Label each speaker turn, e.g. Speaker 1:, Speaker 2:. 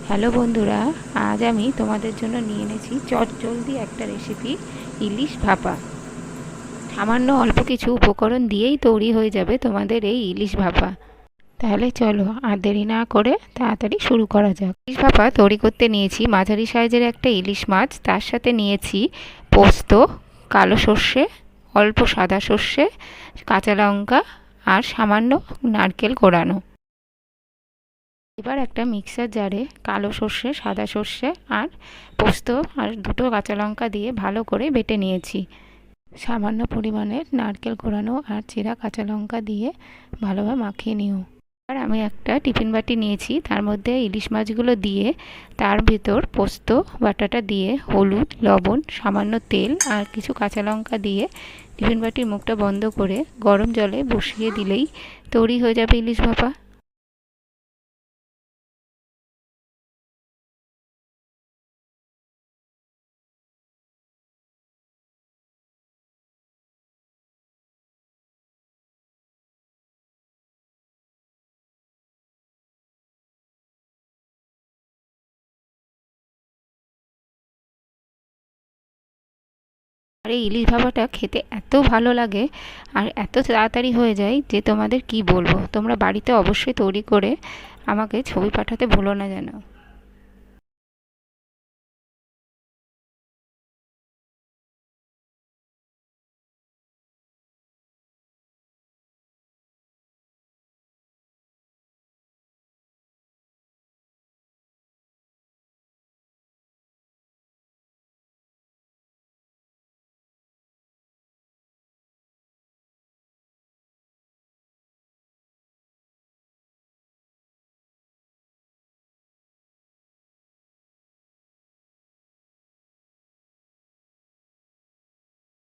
Speaker 1: Hello বন্ধুরা, আজ আমি তোমাদের জন্য নিয়ে এনেছি চটজলদি একটা রেসিপি, ইলিশ ভাপা। সামান্য অল্প কিছু উপকরণ দিয়েই তৈরি হয়ে যাবে তোমাদের এই ইলিশ ভাপা। তাহলে চলো আর দেরি না করে তাড়াতাড়ি শুরু করা যাক। ইলিশ ভাপা তৈরি করতে নিয়েছি মাঝারি সাইজের একটা ইলিশ মাছ, তার সাথে নিয়েছি পোস্ত, কালো সর্ষে, অল্প সাদা সর্ষে, কাঁচা লঙ্কা আর সামান্য নারকেল কোড়ানো। এবার একটা মিক্সার জারে কালো সর্ষে, সাদা সর্ষে আর পোস্ত আর দুটো কাঁচা লঙ্কা দিয়ে ভালো করে বেটে নিয়েছি। সামান্য পরিমাণে নারকেল কোড়ানো আর চেরা কাঁচা লঙ্কা দিয়ে ভালোভাবে মাখিয়ে নিও। আর আমি একটা টিফিন বাটি নিয়েছি, তার মধ্যে ইলিশ মাছগুলো দিয়ে তার ভিতর পোস্ত বাটাটা দিয়ে হলুদ, লবণ, সামান্য তেল আর কিছু কাঁচা লঙ্কা দিয়ে টিফিন বাটির মুখটা বন্ধ করে গরম জলে বসিয়ে দিলেই তৈরি হয়ে যাবে ইলিশ ভাপা। আর এই ইলিশ ভাপাটা খেতে এত ভালো লাগে আর এত তাড়াতাড়ি হয়ে যায় যে তোমাদের কি বলবো। তোমরা বাড়িতে অবশ্যই তৈরি করে আমাকে ছবি পাঠাতে ভুলো না যেন।